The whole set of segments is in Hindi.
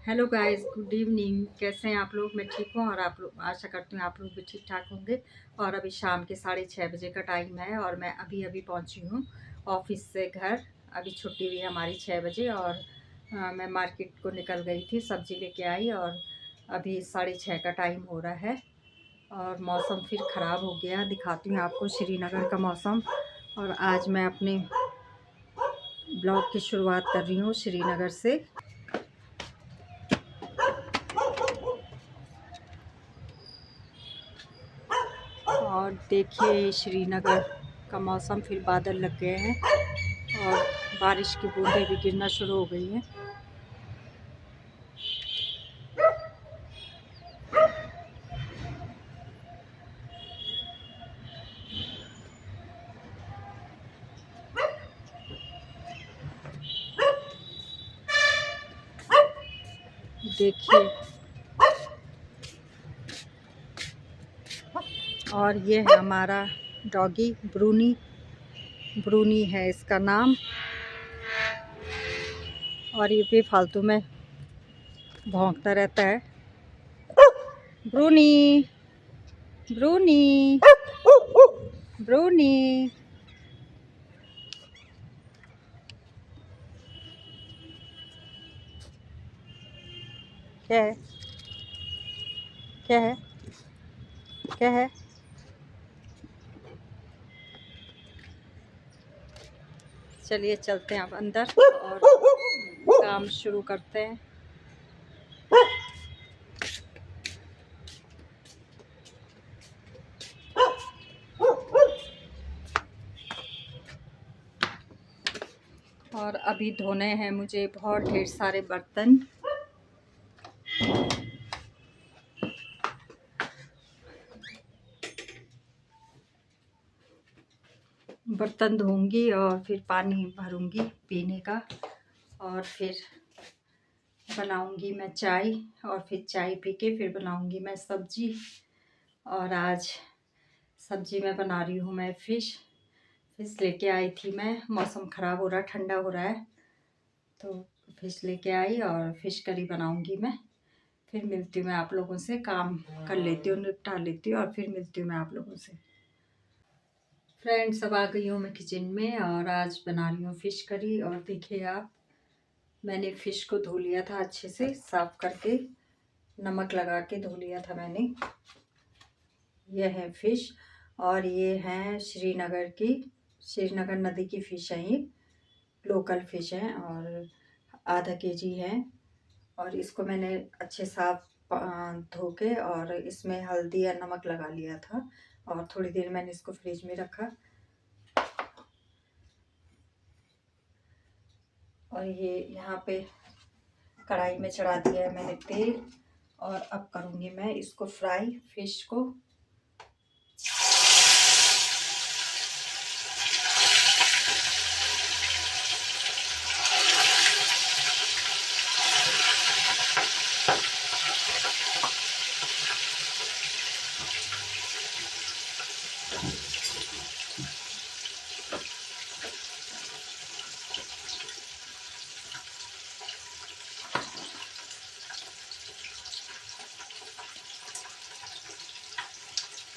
Hello guys, good evening. कैसे हैं आप लोग? मैं ठीक हूँ और आप लोग, आशा करती हूँ आप लोग भी ठीक ठाक होंगे। और अभी शाम के 6:30 बजे का टाइम है और मैं अभी अभी पहुँची हूँ ऑफिस से घर। अभी छुट्टी हुई हमारी 6 बजे और मैं मार्केट को निकल गई थी, सब्ज़ी लेके आई और अभी 6:30 का टाइम हो रहा है और मौसम फिर ख़राब हो गया। दिखाती हूँ आपको श्रीनगर का मौसम। और आज मैं अपने ब्लॉग की शुरुआत कर रही हूँ श्रीनगर से। और देखिए श्रीनगर का मौसम, फिर बादल लग गए हैं और बारिश की बूंदें भी गिरना शुरू हो गई हैं। देखिए, और ये है हमारा डॉगी ब्रूनी। ब्रूनी है इसका नाम। और ये बेफालतू में भौंकता रहता है। Bruny, Bruny, Bruny. क्या है? क्या है? क्या है? चलिए चलते हैं अब अंदर और काम शुरू करते हैं। और अभी धोने हैं मुझे बहुत ढेर सारे बर्तन। बर्तन धोऊंगी और फिर पानी भरूंगी पीने का और फिर बनाऊंगी मैं चाय। और फिर चाय पी के फिर बनाऊंगी मैं सब्जी। और आज सब्जी में बना रही हूँ मैं फ़िश लेके आई थी मैं। मौसम ख़राब हो रहा है, ठंडा हो रहा है, तो फ़िश लेके आई और फ़िश करी बनाऊंगी मैं। फिर मिलती हूँ मैं आप लोगों से, काम कर लेती हूँ, निपटा लेती हूँ और फिर मिलती हूँ मैं आप लोगों से। फ्रेंड्स, अब आ गई हूँ मैं किचन में और आज बना रही हूँ फ़िश करी। और देखिए आप, मैंने फ़िश को धो लिया था अच्छे से, साफ़ करके नमक लगा के धो लिया था मैंने। यह है फ़िश और ये है श्रीनगर नदी की फ़िश है। ये लोकल फ़िश है और आधा केजी है। और इसको मैंने अच्छे साफ धो के और इसमें हल्दी या नमक लगा लिया था और थोड़ी देर मैंने इसको फ्रिज में रखा। और ये यहाँ पे कढ़ाई में चढ़ा दिया है मैंने तेल और अब करूँगी मैं इसको फ्राई, फ़िश को।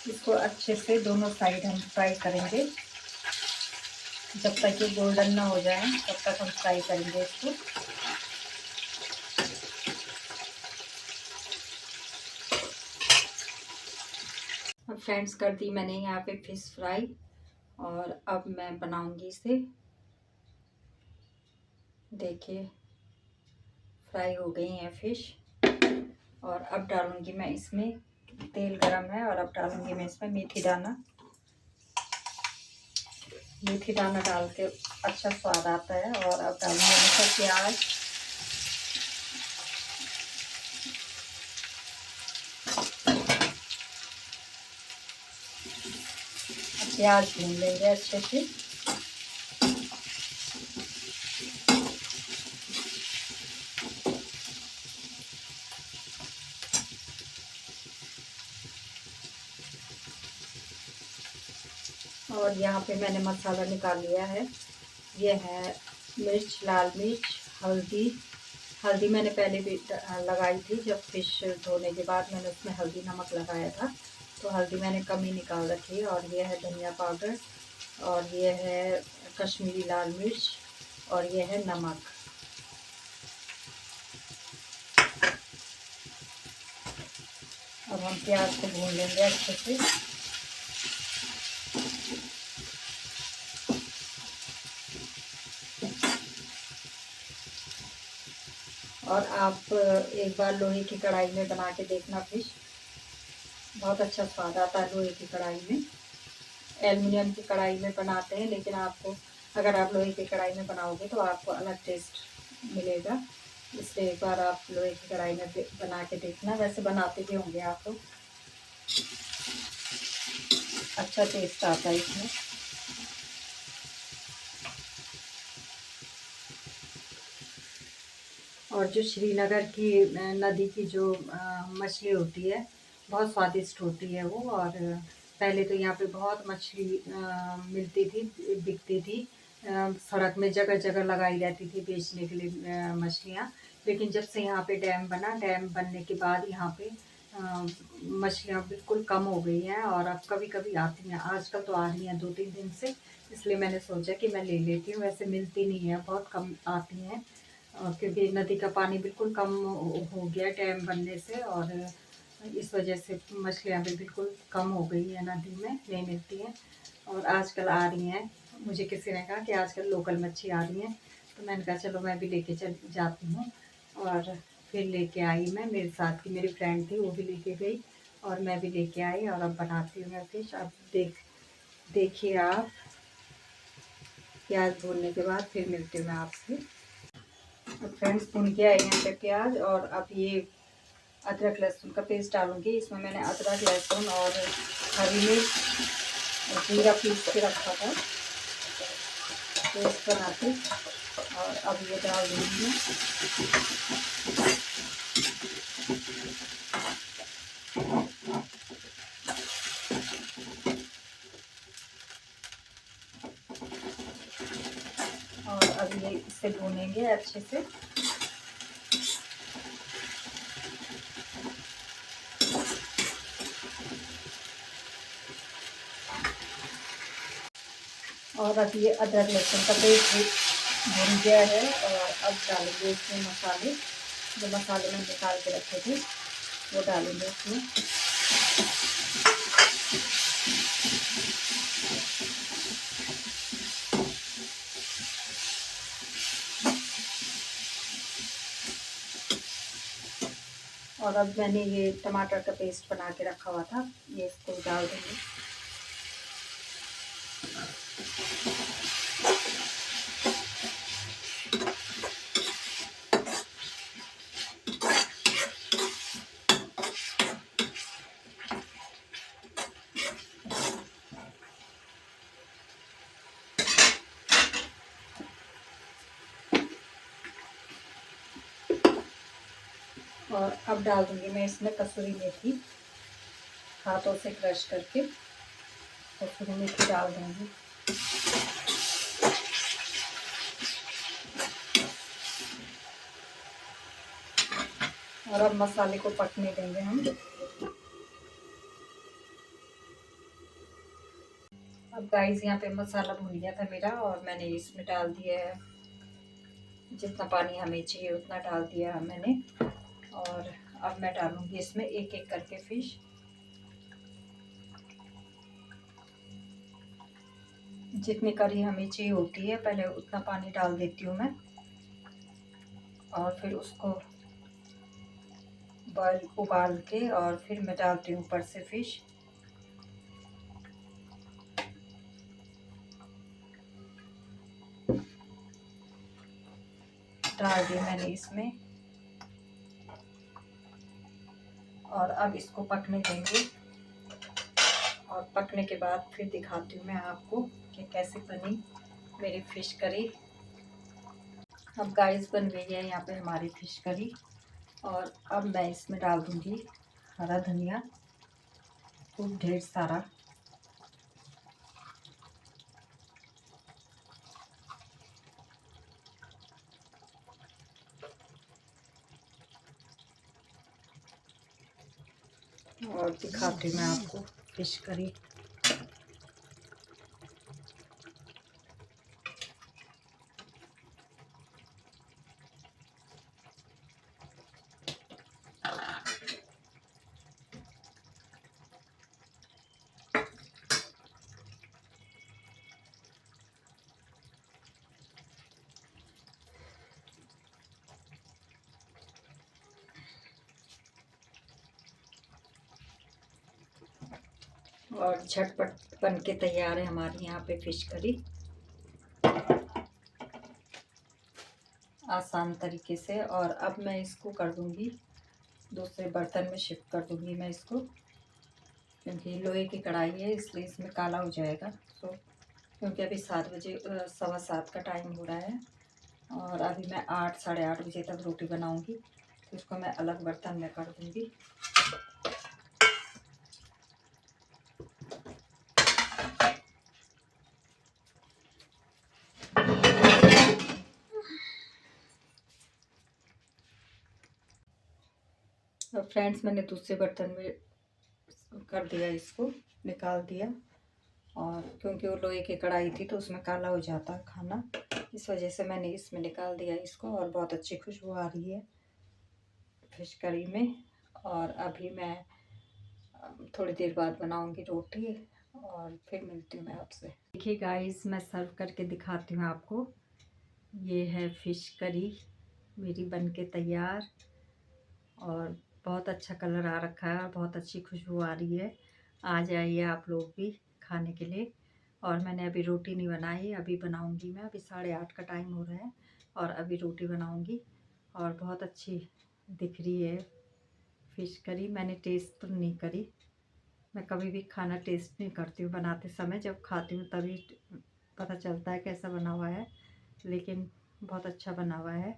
इसको अच्छे से दोनों साइड हम फ्राई करेंगे। जब तक ये गोल्डन ना हो जाए तब तक हम फ्राई करेंगे इसको। अब फ्रेंड्स, कर दी मैंने यहाँ पे फ़िश फ्राई और अब मैं बनाऊंगी इसे। देखिए फ्राई हो गई है फ़िश और अब डालूंगी मैं इसमें, तेल गरम है और अब डालूंगी मैं इसमें मेथी दाना। मेथी दाना डाल के अच्छा स्वाद आता है। और अब डालूंगी मैं प्याज। प्याज भून लेंगे अच्छे से। और यहाँ पे मैंने मसाला निकाल लिया है। ये है मिर्च, लाल मिर्च, हल्दी, हल्दी मैंने पहले भी लगाई थी, जब फ़िश धोने के बाद मैंने उसमें हल्दी नमक लगाया था, तो हल्दी मैंने कम ही निकाल रखी है। और ये है धनिया पाउडर, और ये है कश्मीरी लाल मिर्च, और ये है नमक। अब हम प्याज को भून लेंगे अच्छे से। और आप एक बार लोहे की कढ़ाई में बना के देखना फिश, बहुत अच्छा स्वाद आता है लोहे की कढ़ाई में। एल्युमिनियम की कढ़ाई में बनाते हैं, लेकिन आपको अगर आप लोहे की कढ़ाई में बनाओगे तो आपको अलग टेस्ट मिलेगा। इसलिए एक बार आप लोहे की कढ़ाई में बना के देखना। वैसे बनाते भी होंगे आप लोग, अच्छा टेस्ट आता है इसमें। और जो श्रीनगर की नदी की जो मछली होती है, बहुत स्वादिष्ट होती है वो। और पहले तो यहाँ पे बहुत मछली मिलती थी, बिकती थी। सड़क में जगह जगह लगाई रहती थी बेचने के लिए मछलियाँ। लेकिन जब से यहाँ पे डैम बना, डैम बनने के बाद यहाँ पे मछलियाँ बिल्कुल कम हो गई हैं। और अब कभी कभी आती हैं, आजकल तो आ रही हैं 2-3 दिन से। इसलिए मैंने सोचा कि मैं ले लेती हूँ। वैसे मिलती नहीं है, बहुत कम आती हैं, क्योंकि नदी का पानी बिल्कुल कम हो गया डैम बनने से। और इस वजह से मछलियाँ भी बिल्कुल कम हो गई है, नदी में नहीं मिलती हैं। और आजकल आ रही हैं, मुझे किसी ने कहा कि आजकल लोकल मच्छी आ रही हैं, तो मैंने कहा चलो मैं भी लेके चल जाती हूँ। और फिर लेके आई मैं, मेरे साथ की मेरी फ्रेंड थी वो भी लेके गई, और मैं भी लेके आई। और अब बनाती हूँ मैं फिश। अब देखिए आप, प्याज भूनने के बाद फिर मिलती हूँ मैं आपसे। फ्रेंड्स भून के आई यहाँ पे प्याज, और अब ये अदरक लहसुन का पेस्ट डालूंगी। इसमें मैंने अदरक लहसुन और हरी मिर्च और जीरा पीस के रखा था पेस्ट बना के, और अब ये डाल दूँगी मैं। और अब ये इसे भूनेंगे अच्छे से। और अब ये अदरक लहसुन का पेस्ट भी भून गया है। और अब डालेंगे इसमें मसाले, जो मसाले में निकाल के रखे थे वो डालेंगे इसमें। और अब मैंने ये टमाटर का पेस्ट बना के रखा हुआ था, ये इसको डाल देंगे। और अब डाल दूँगी मैं इसमें कसूरी मेथी, हाथों से क्रश करके कसूरी मेथी डाल दूँगी। और अब मसाले को पकने देंगे हम। अब गाइस यहाँ पे मसाला भून गया था मेरा, और मैंने इसमें डाल दिया है जितना पानी हमें चाहिए उतना डाल दिया है मैंने। और अब मैं डालूँगी इसमें एक एक करके फिश। जितनी करी हमें चाहिए होती है पहले उतना पानी डाल देती हूँ मैं, और फिर उसको उबाल के और फिर मैं डालती हूँ ऊपर से फिश। डाल दी मैंने इसमें, और अब इसको पकने देंगे। और पकने के बाद फिर दिखाती हूँ मैं आपको कि कैसे बनी मेरी फिश करी। अब गाइस बन गई है यहाँ पे हमारी फिश करी। और अब मैं इसमें डाल दूँगी हरा धनिया, खूब ढेर सारा। और दिखाती हूँ मैं आपको फिश करी। और झटपट बन के तैयार है हमारी यहाँ पे फिश करी, आसान तरीके से। और अब मैं इसको कर दूँगी दूसरे बर्तन में शिफ्ट कर दूँगी मैं इसको, क्योंकि लोहे की कढ़ाई है इसलिए इसमें काला हो जाएगा। तो क्योंकि अभी 7 बजे 7:15 का टाइम हो रहा है और अभी मैं 8 साढ़े 8 बजे तक रोटी बनाऊँगी, तो इसको मैं अलग बर्तन में कर दूँगी। और फ्रेंड्स, मैंने दूसरे बर्तन में कर दिया, इसको निकाल दिया। और क्योंकि वो लोहे की कढ़ाई थी तो उसमें काला हो जाता है खाना, इस वजह से मैंने इसमें निकाल दिया इसको। और बहुत अच्छी खुशबू आ रही है फिश करी में। और अभी मैं थोड़ी देर बाद बनाऊंगी रोटी और फिर मिलती हूँ मैं आपसे। देखिए गाइस, मैं सर्व करके दिखाती हूँ आपको। ये है फिश करी मेरी बनके तैयार, और बहुत अच्छा कलर आ रखा है और बहुत अच्छी खुशबू आ रही है। आ जाइए आप लोग भी खाने के लिए। और मैंने अभी रोटी नहीं बनाई, अभी बनाऊंगी मैं। अभी 8:30 का टाइम हो रहा है और अभी रोटी बनाऊंगी। और बहुत अच्छी दिख रही है फिश करी। मैंने टेस्ट तो नहीं करी, मैं कभी भी खाना टेस्ट नहीं करती हूँ बनाते समय, जब खाती हूँ तभी पता चलता है कैसा बना हुआ है। लेकिन बहुत अच्छा बना हुआ है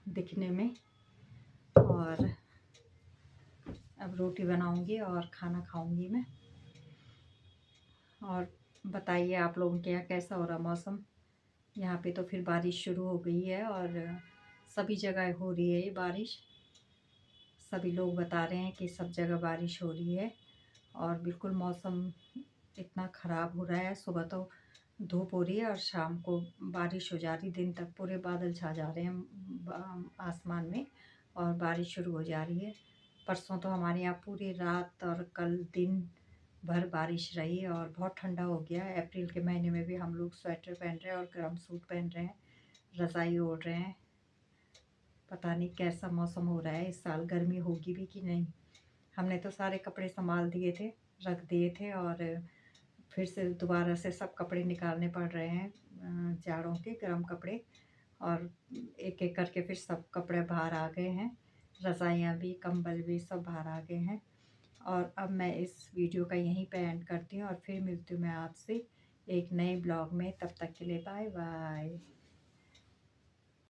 दिखने में। और अब रोटी बनाऊंगी और खाना खाऊंगी मैं। और बताइए आप लोगों के यहाँ कैसा हो रहा मौसम। यहाँ पे तो फिर बारिश शुरू हो गई है और सभी जगह हो रही है ये बारिश। सभी लोग बता रहे हैं कि सब जगह बारिश हो रही है। और बिल्कुल मौसम इतना ख़राब हो रहा है, सुबह तो धूप हो रही है और शाम को बारिश हो जा रही। दिन तक पूरे बादल छा जा रहे हैं आसमान में और बारिश शुरू हो जा रही है। परसों तो हमारे यहाँ पूरी रात और कल दिन भर बारिश रही और बहुत ठंडा हो गया। अप्रैल के महीने में भी हम लोग स्वेटर पहन रहे हैं और गर्म सूट पहन रहे हैं, रज़ाई ओढ़ रहे हैं। पता नहीं कैसा मौसम हो रहा है इस साल, गर्मी होगी भी कि नहीं। हमने तो सारे कपड़े संभाल दिए थे, रख दिए थे, और फिर से दोबारा से सब कपड़े निकालने पड़ रहे हैं, जाड़ों के गर्म कपड़े। और एक एक करके फिर सब कपड़े बाहर आ गए हैं, रज़ाइयाँ भी, कंबल भी सब बाहर आ गए हैं। और अब मैं इस वीडियो का यहीं पे एंड करती हूँ और फिर मिलती हूँ मैं आपसे एक नए ब्लॉग में। तब तक के लिए बाय बाय।